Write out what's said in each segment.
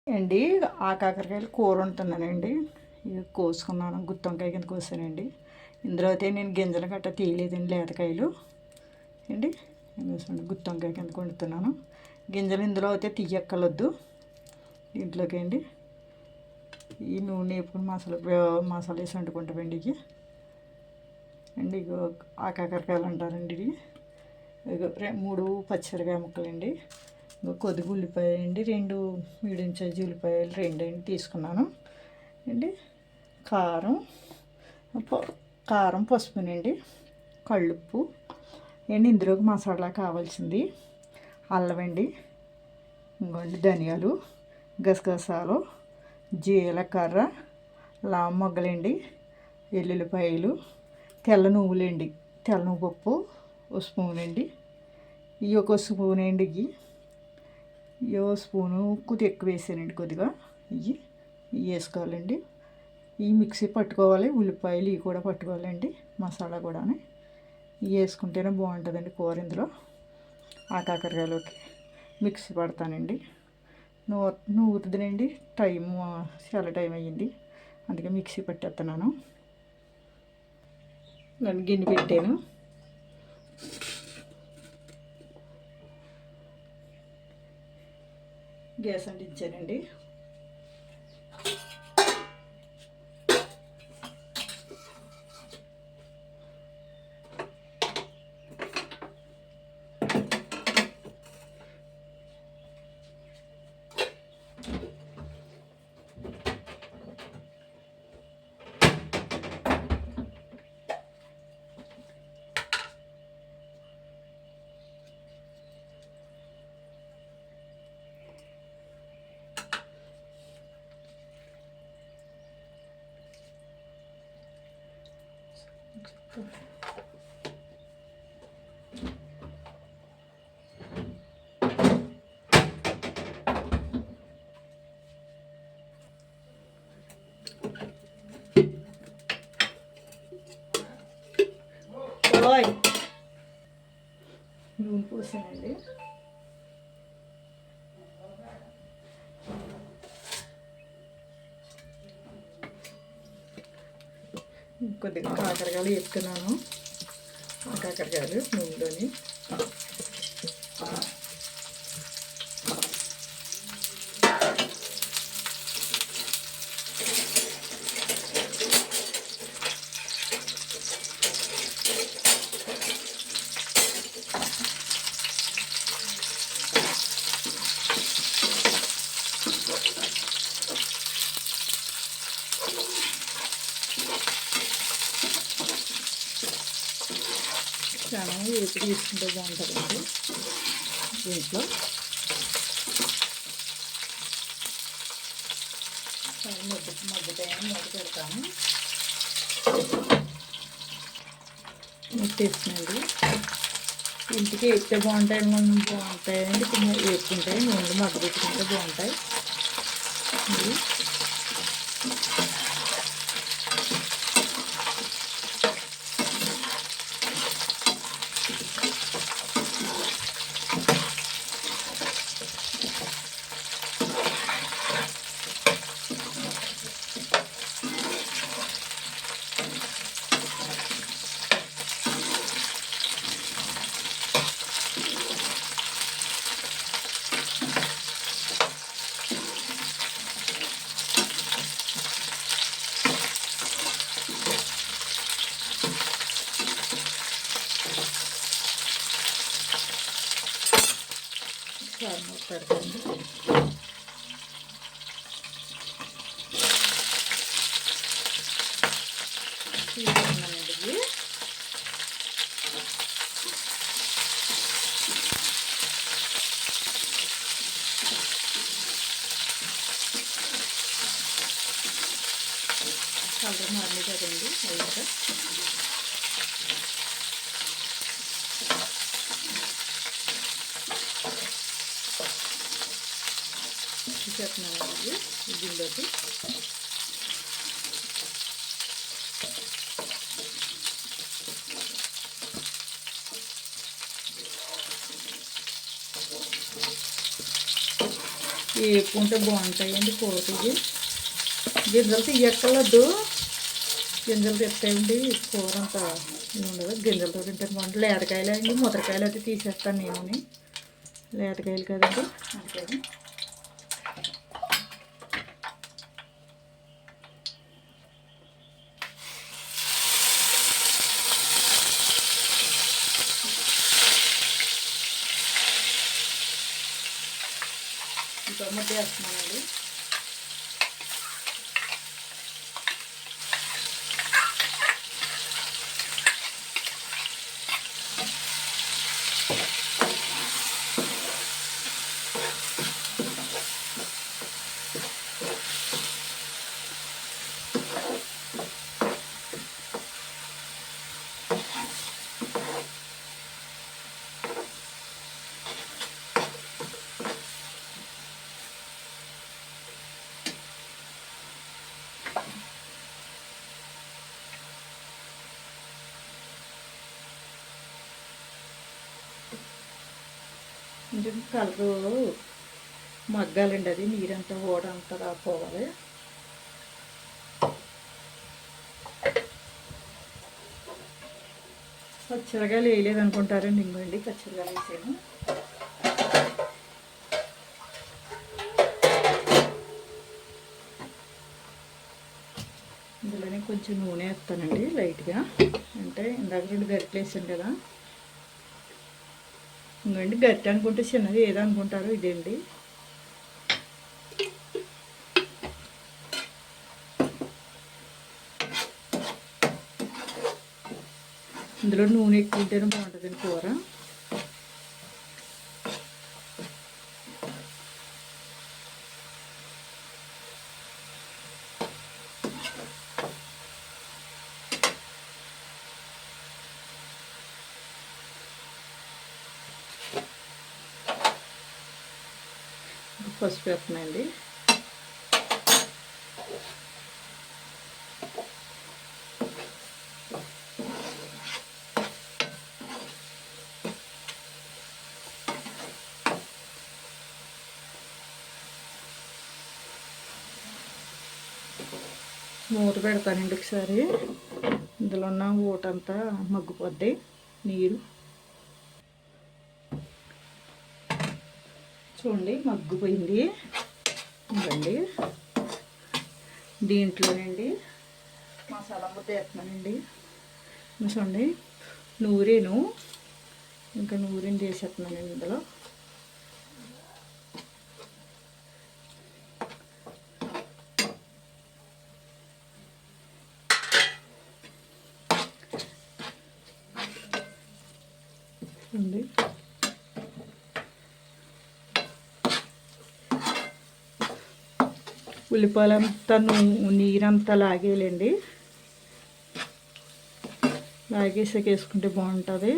అండి ఆ కాకరకాయలు కూర వండుతున్నానండి. ఇది కోసుకున్నాను, గుత్తి వంకాయ కింద కోసానండి. ఇందులో అయితే నేను గింజలు గట్ట తీయలేదండి, లేతకాయలు అండి. గుత్తి వంకాయ కింద వండుతున్నాను. గింజలు ఇందులో అయితే తీయక్కర్లొద్దు. దీంట్లోకి అండి ఈ నూనె వేపుకుని మసాలా వేసి వండుకుంటామండి. ఇవి అండి ఇగో ఆ కాకరకాయలు అంటారండి. ఇగో 3 పచ్చిమిరకాయ ముక్కలండి. కొద్దిగా ఉల్లిపాయ అండి, 2 మీడియం సైజు ఉల్లిపాయలు 2 అండి తీసుకున్నాను అండి. కారం పసుపునండి, కళ్ళుప్పు అండి. ఇందులోకి మసాలా కావాల్సింది అల్లం అండి, ఇంకోండి ధనియాలు, గసగసాలు, జీలకర్ర, లావు మొగ్గలండి, ఎల్లుల్లిపాయలు, తెల్ల నువ్వులండి, తెల్ల నువ్వు పప్పు ఒక స్పూన్ అండి. ఇవి ఒక స్పూన్ అండి. ఇవి స్పూను కొద్దిగా ఎక్కువ వేసానండి. కొద్దిగా ఇవి వేసుకోవాలండి. ఈ మిక్సీ పట్టుకోవాలి. ఉల్లిపాయలు ఇవి కూడా పట్టుకోవాలండి, మసాలా కూడా ఇవి వేసుకుంటేనే బాగుంటుందండి కూర. ఇందులో ఆ కాకరకాయలోకి మిక్సీ పడతానండి. నూరుతుందండి. చాలా టైం అయ్యింది, అందుకే మిక్సీ పట్టేస్తున్నాను. నన్ను గిన్నె పెట్టాను. గ్యాస్ అంటించానండి. నూనె పోసానండి. కొద్దిగా కాకరకాయలు వేపుతున్నాను. ఆ కాకరకాయలు నూనెలోని చాలా వేసి తీసుకుంటే బాగుంటుందండి. దీంట్లో చాలా మగ్గుతాయని మూత పెడతాను. మూతేస్తున్నాండి. ఇంటికి వేస్తే బాగుంటాయండి. కొంచెం వేసుకుంటాయి, నూనెలు మగ్గ పెట్టుకుంటే బాగుంటాయి. పెడతాను. తీసుకున్నానండి. కలర్ మారింది కదండి. అయితే చెప్తున్నానండి దీనిలోకి వేపుకుంటే బాగుంటాయండి కూరకి. గింజలు తీయక్కర్లేదు, గింజలు తెస్తాయండి కూర అంతా ఉండదు. గింజలతో తింటే బాగుంటుంది. లేతకాయలు అండి, ముద్రకాయలు అయితే తీసేస్తాను నేను. లేతకాయలు కదండి అందుకని. ఇంకా ముద్ద వేస్తున్నానండి. కొంచెం కలరు మగ్గాలండి, అది నీరంతా ఓడంతా రాపోవాలి. పచ్చిమిరకాయలు వేయలేదు అనుకుంటారండి, ఇంకోండి పచ్చిమిరకాయలు వేసాను. ఇందులోనే కొంచెం నూనె వేస్తానండి లైట్గా, అంటే ఇందాక 2 గరిటెలు వేసాను కదా. ఇంకండి గట్టి అనుకుంటే చిన్నది ఏదో అనుకుంటారు, ఇదేండి. ఇందులో నూనె ఎక్కువ ఉంటేనే బాగుంటుందండి కూర. పసుపు వేస్తున్నాయండి. మూత పెడతానండి ఒకసారి, ఇందులో ఉన్న ఊటంతా మగ్గిపోద్ది నీరు. చూడండి మగ్గిపోయింది. ఇవ్వండి దీంట్లోనండి మసాలా ముద్ద వేస్తున్నానండి. చూడండి నూరేను, ఇంకా నూరిని చేసేస్తున్నానండి ఇందులో. ఉంది ఉల్లిపాయలంతా నీరంతా లాగేయాలండి, లాగేసాక వేసుకుంటే బాగుంటుంది.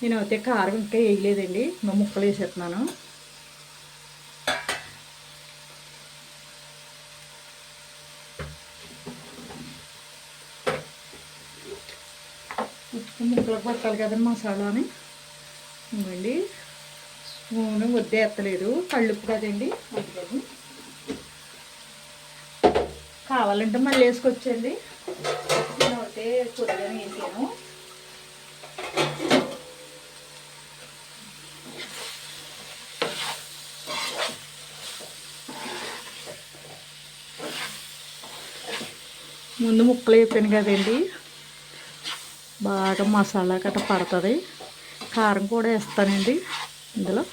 నేను అయితే కారం ఇంకా వేయలేదండి, ఇంకా ముక్కలు వేసేస్తున్నాను. ముక్కలకు పట్టాలి కదండి మసాలాని. ఇంకోండి స్పూను వద్దే ఎత్తలేదు, కళ్ళుప్పు కదండి అందుకని. కావాలంటే మళ్ళీ వేసుకొచ్చండి, నేనైతే కొద్దిగానే వేసాను. ముందు ముక్కలు వేసాను కదండి, బాగా మసాలా గట్ట పడుతుంది. కారం కూడా వేస్తానండి ఇందులో.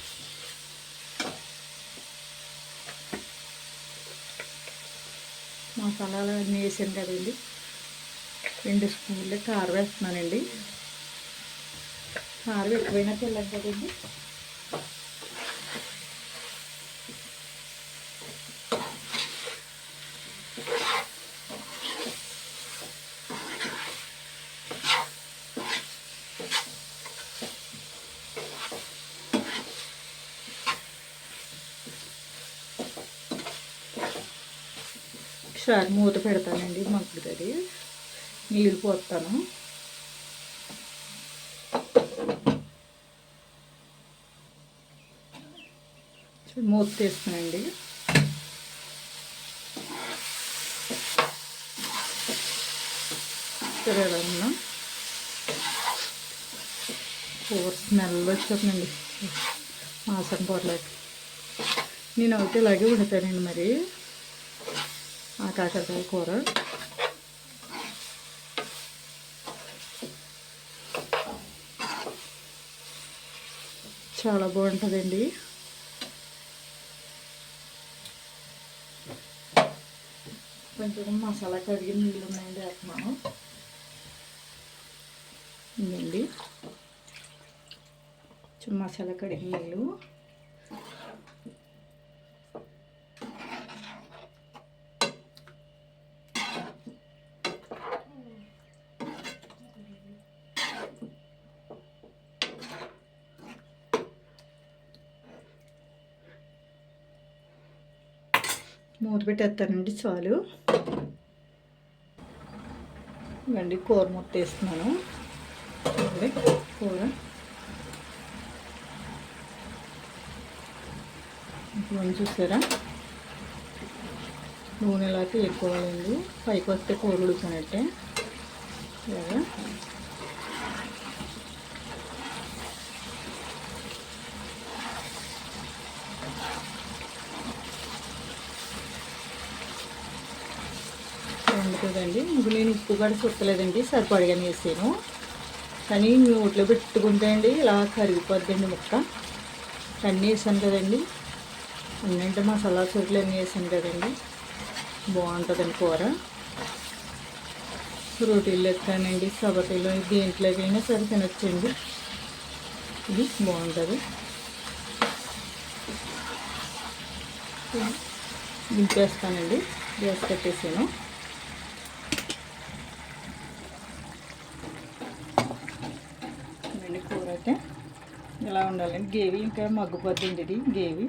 మసాలాలు అన్నీ వేసాను కదండి, 2 స్పూన్లు కారం వేస్తున్నానండి. కారం ఎక్కువైనా తిన్నాను కదండి. ఒకసారి మూత పెడతానండి మగ్గుతుంది. నీళ్ళు పోస్తాను. మూత తీస్తున్నానండి. ఎలా ఉన్నా కూర స్మెల్ వచ్చేస్తుందండి, మాసం కూరలోకి. నేను అయితే ఇలాగే వండుతానండి మరి ఆ కాకరకాయ కూర. చాలా బాగుంటుందండి. కొంచెం మసాలా కడిగి నీళ్ళు ఉన్నాయండి వేస్తున్నాను. ఇదండి కొంచెం మసాలా కడిగి నీళ్ళు. మూత పెట్టేస్తానండి చాలు. ఇవ్వండి కూర మూత వేస్తున్నాను. కూర ఇప్పుడు చూసారా, నూనె ఇలా తీసుకోవాలండి. పైకి వస్తే కూర ఉడుకున్నట్టే. ఇలాగా వండుతుందండి. ఇప్పుడు నేను ఉప్పు కూడా చుట్టలేదండి, సరిపడగానే వేసాను. కానీ నోట్లో పెట్టుకుంటే అండి ఇలా కరిగిపోద్దండి ముక్క. అన్నీ వేసాను కదండి, అన్నింటి మసాలా సరుకులు అన్నీ వేసాను కదండి. బాగుంటుందండి కూర. రోటీలు ఎక్కానండి, చపాతీలు, దేంట్లోకైనా సరే తినొచ్చండి. ఇది బాగుంటుంది. దింపేస్తానండి, గ్యాస్ కట్టేసాను. కూర అయితే ఇలా ఉండాలండి. గేవి ఇంకా మగ్గిపోద్దండి. ఇది గేవి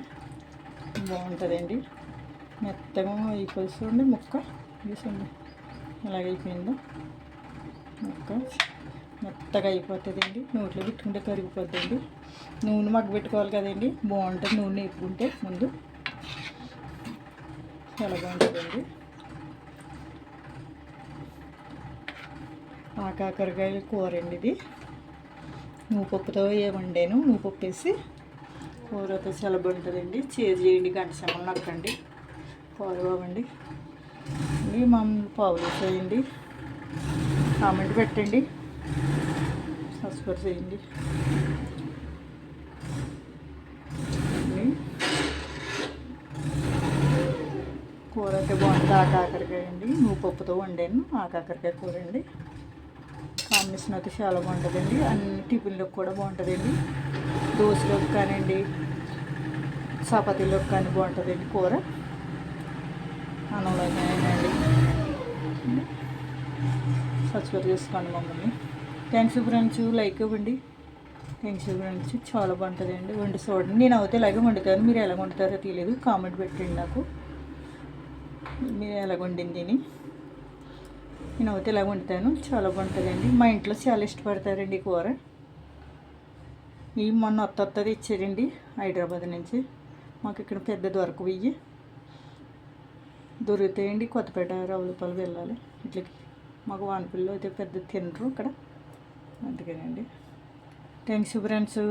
బాగుంటుందండి. మెత్తగా అయిపోతుంది ముక్క. చూసండి ఎలాగైపోయిందో ముక్క మెత్తగా అయిపోతుందండి. నోట్లో పెట్టుకుంటే కరిగిపోద్దండి. నూనె మగ్గ పెట్టుకోవాలి కదండి, బాగుంటుంది. నూనె వేపుకుంటే ముందు చాలా బాగుంటుందండి. ఆ కాకరకాయ కూర అండి ఇది. నువ్వుపప్పుతో వండాను. నువ్వుపప్పు వేసి కూరతో చాలా బాగుంటుందండి. చేయండి, గంట సమయం నక్కండి. కూర బాగుండి మామూలు పావులు చేయండి. కామెంట్ పెట్టండి, సబ్స్క్రైబ్ చేయండి. కూర అయితే బాగుంటుంది. ఆ కాకరకాయ అండి, నువ్వుపప్పుతో వండాను. ఆ కాకరకాయ కూర అండి. కాంబినేషన్ అయితే చాలా బాగుంటుందండి. అన్ని టిఫిన్లోకి కూడా బాగుంటుందండి. దోశలోకి కానివ్వండి, చపాతీలోకి కానీ బాగుంటుందండి కూర. అన్నంలోకి అండి. సబ్స్క్రైబ్ చేసుకోండి మమ్మల్ని. థ్యాంక్స్ ఫ్రెండ్స్, లైక్ ఇవ్వండి. థ్యాంక్స్ ఫ్రెండ్స్, చాలా బాగుంటుందండి. వండి చూడండి. నేను అయితే ఇలాగే వండుతాను. మీరు ఎలా వండుతారో తెలియదు, కామెంట్ పెట్టండి నాకు. మీరు ఎలా వండింది అని. నేను అయితే ఇలా వండుతాను, చాలా బాగుంటుందండి. మా ఇంట్లో చాలా ఇష్టపడతారండి కూర. ఇవి మొన్న వత్తది ఇచ్చారండి హైదరాబాద్ నుంచి. మాకు ఇక్కడ పెద్ద దొరకవు. ఇవి దొరుకుతాయండి కొత్తపేట, రావులపాలెం వెళ్ళాలి. ఇట్లకి మాకు వానపల్లిలో అయితే పెద్ద తినరు అక్కడ, అందుకేనండి. Thanks friends.